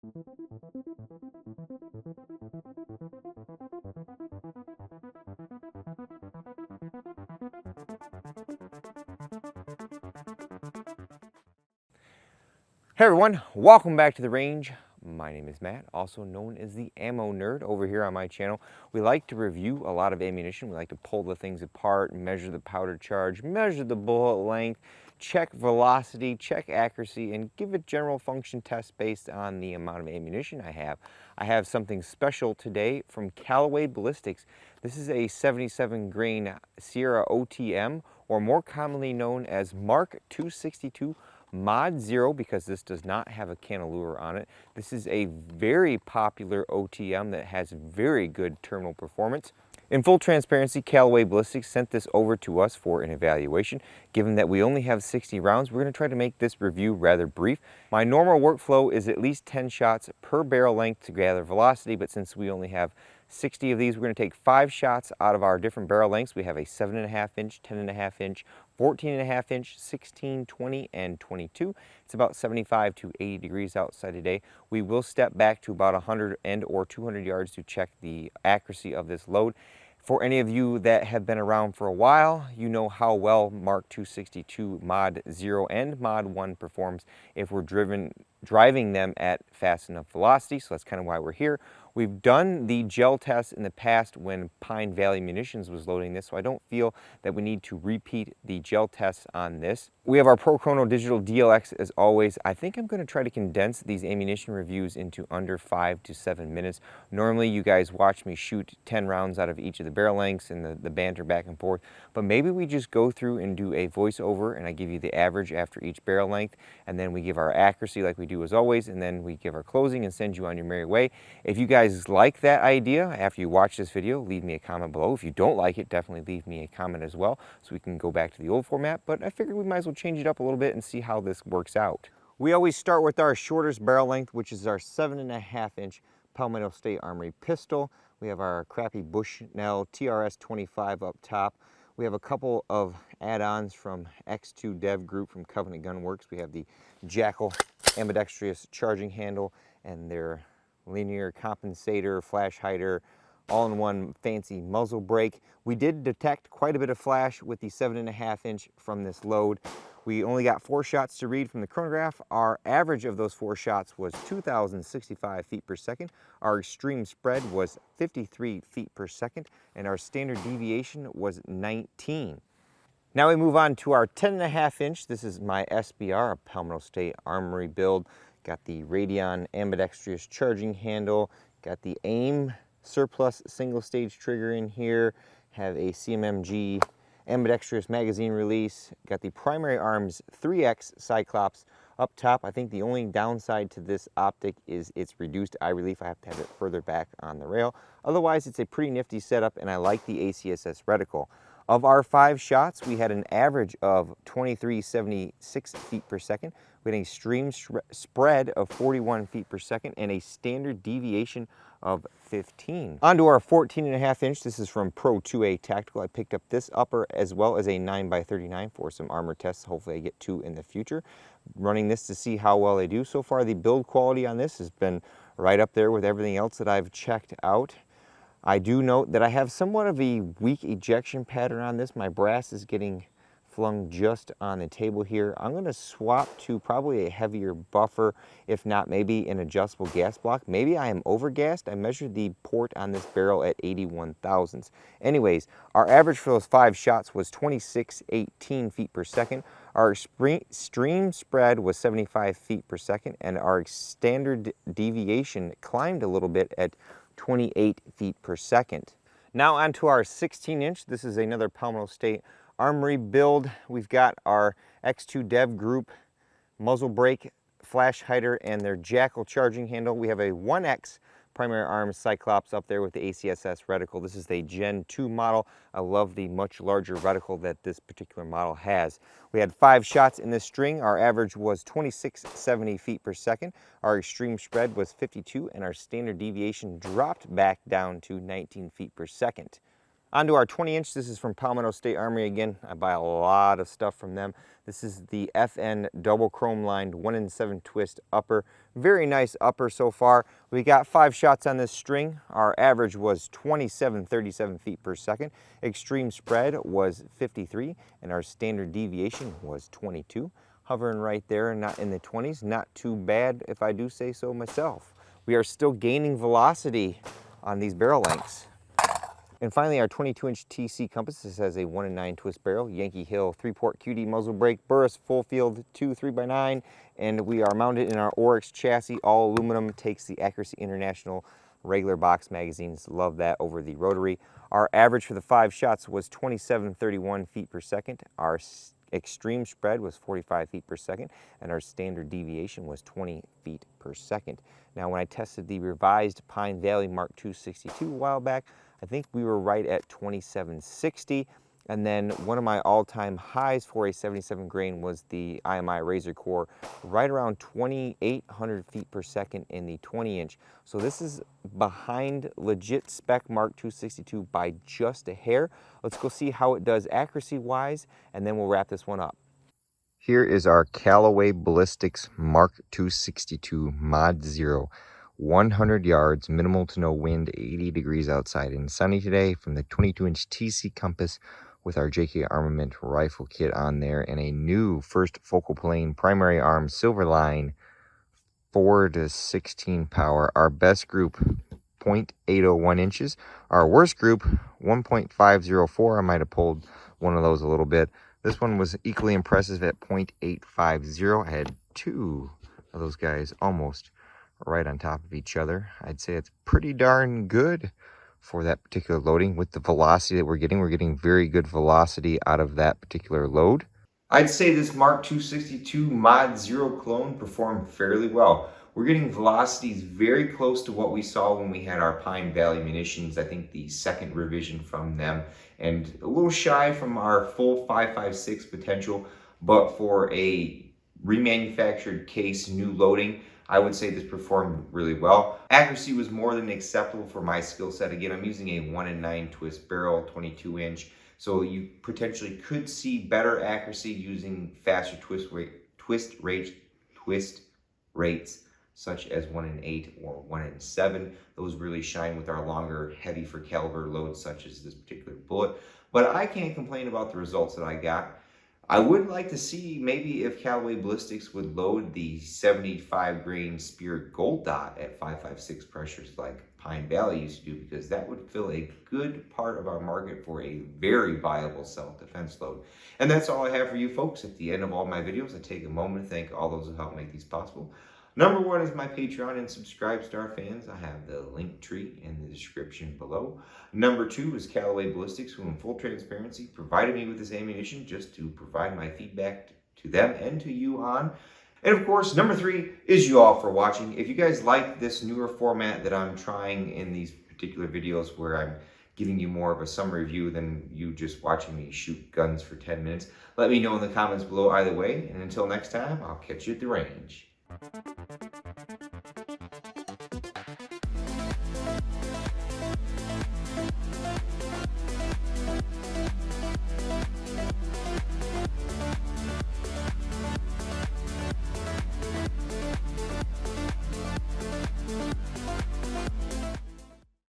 Hey everyone, welcome back to the range. My name is Matt, also known as the Ammo Nerd over here on my channel. We like to review a lot of ammunition. We like to pull the things apart, measure the powder charge, measure the bullet length, check velocity, check accuracy, and give a general function test based on the amount of ammunition I have. I have something special today from Callaway Ballistics. This is a 77 grain Sierra OTM, or more commonly known as Mark 262 Mod 0, because this does not have a cantilever on it. This is a very popular OTM that has very good terminal performance. In full transparency, Callaway Ballistics sent this over to us for an evaluation. Given that we only have 60 rounds, we're going to try to make this review rather brief. My normal workflow is at least 10 shots per barrel length to gather velocity, but since we only have 60 of these, we're going to take 5 shots out of our different barrel lengths. We have a 7.5 inch, 10.5 inch, 14.5 inch, 16, 20, and 22. It's about 75 to 80 degrees outside today. We will step back to about 100 and or 200 yards to check the accuracy of this load. For any of you that have been around for a while, you know how well Mark 262 Mod 0 and Mod 1 performs if we're driving them at fast enough velocity, so that's kind of why we're here. We've done the gel test in the past when Pine Valley Munitions was loading this, so I don't feel that we need to repeat the gel tests on this. We have our Pro Chrono Digital DLX as always. I think I'm going to try to condense these ammunition reviews into under 5 to 7 minutes. Normally you guys watch me shoot 10 rounds out of each of the barrel lengths and the banter back and forth, but maybe we just go through and do a voiceover and I give you the average after each barrel length, and then we give our accuracy like we do as always, and then we give our closing and send you on your merry way. If you guys like that idea, after you watch this video, leave me a comment below. If you don't like it, definitely leave me a comment as well so we can go back to the old format, but I figured we might as well change it up a little bit and see how this works out. We always start with our shortest barrel length, which is our 7.5 inch Palmetto State Armory pistol. We have our crappy Bushnell TRS 25 up top. We have a couple of add-ons from X2 Dev Group from Covenant Gun Works. We have the Jackal ambidextrous charging handle and their linear compensator, flash hider, all-in-one fancy muzzle brake. We did detect quite a bit of flash with the 7.5 inch from this load. We only got 4 shots to read from the chronograph. Our average of those 4 shots was 2,065 feet per second. Our extreme spread was 53 feet per second, and our standard deviation was 19. Now we move on to our 10.5 inch. This is my SBR, a Palmetto State Armory build. Got the Radion ambidextrous charging handle, got the AIM surplus single stage trigger in here, have a CMMG ambidextrous magazine release, got the Primary Arms 3X Cyclops up top. I think the only downside to this optic is its reduced eye relief. I have to have it further back on the rail. Otherwise, it's a pretty nifty setup, and I like the ACSS reticle. Of our 5 shots, we had an average of 2376 feet per second. We had an extreme spread of 41 feet per second and a standard deviation of 15. Onto our 14.5 inch. This is from Pro 2A Tactical. I picked up this upper as well as a 9x39 for some armor tests. Hopefully I get 2 in the future. Running this to see how well they do. So far the build quality on this has been right up there with everything else that I've checked out. I do note that I have somewhat of a weak ejection pattern on this. My brass is getting flung just on the table here. I'm going to swap to probably a heavier buffer, if not maybe an adjustable gas block. Maybe I am overgassed. I measured the port on this barrel at 81 thousandths. Anyways, our average for those 5 shots was 2618 feet per second. Our extreme spread was 75 feet per second, and our standard deviation climbed a little bit at 28 feet per second. Now onto our 16 inch. This is another Palmetto State Armory build. We've got our X2 Dev Group muzzle brake, flash hider, and their Jackal charging handle. We have a 1X Primary Arms Cyclops up there with the ACSS reticle. This is a Gen 2 model. I love the much larger reticle that this particular model has. We had 5 shots in this string. Our average was 2670 feet per second. Our extreme spread was 52, and our standard deviation dropped back down to 19 feet per second. Onto our 20-inch. This is from Palmetto State Armory again. I buy a lot of stuff from them. This is the FN double chrome lined 1-in-7 twist upper. Very nice upper so far. We got 5 shots on this string. Our average was 27.37 feet per second. Extreme spread was 53, and our standard deviation was 22. Hovering right there, not in the 20s. Not too bad if I do say so myself. We are still gaining velocity on these barrel lengths. And finally, our 22-inch TC compass. This has a 1-in-9 twist barrel, Yankee Hill 3-port QD muzzle brake, Burris full field 2 3x9, and we are mounted in our Oryx chassis, all aluminum. Takes the Accuracy International regular box magazines. Love that over the rotary. Our average for the 5 shots was 27.31 feet per second. Our extreme spread was 45 feet per second, and our standard deviation was 20 feet per second. Now, when I tested the revised Pine Valley Mark 262 a while back, I think we were right at 2760, and then one of my all-time highs for a 77 grain was the IMI Razor Core, right around 2,800 feet per second in the 20-inch. So this is behind legit spec Mark 262 by just a hair. Let's go see how it does accuracy-wise, and then we'll wrap this one up. Here is our Callaway Ballistics Mark 262 Mod 0. 100 yards, minimal to no wind, 80 degrees outside and sunny today, from the 22-inch TC compass with our JK Armament rifle kit on there, and a new first focal plane primary arm Silverline 4 to 16 power. Our best group 0.801 inches. Our worst group 1.504. I might have pulled one of those a little bit. This one was equally impressive at 0.850. I had 2 of those guys almost right on top of each other. I'd say it's pretty darn good for that particular loading. With the velocity that we're getting very good velocity out of that particular load. I'd say this Mark 262 Mod 0 clone performed fairly well. We're getting velocities very close to what we saw when we had our Pine Valley munitions, I think the second revision from them, and a little shy from our full 5.56 potential, but for a remanufactured case, new loading, I would say this performed really well. Accuracy was more than acceptable for my skill set. Again, I'm using a 1-in-9 twist barrel, 22-inch, so you potentially could see better accuracy using faster twist rates, such as 1-in-8 or 1-in-7. Those really shine with our longer, heavy for caliber loads, such as this particular bullet. But I can't complain about the results that I got. I would like to see maybe if Callaway Ballistics would load the 75 grain Spirit Gold Dot at 5.56 pressures like Pine Valley used to do, because that would fill a good part of our market for a very viable self-defense load. And that's all I have for you folks. At the end of all my videos, I take a moment to thank all those who help make these possible. Number 1 is my Patreon and Subscribe Star fans. I have the link tree in the description below. Number 2 is Callaway Ballistics, who in full transparency provided me with this ammunition just to provide my feedback to them and to you on. And of course, number 3 is you all for watching. If you guys like this newer format that I'm trying in these particular videos, where I'm giving you more of a summary view than you just watching me shoot guns for 10 minutes, let me know in the comments below either way. And until next time, I'll catch you at the range.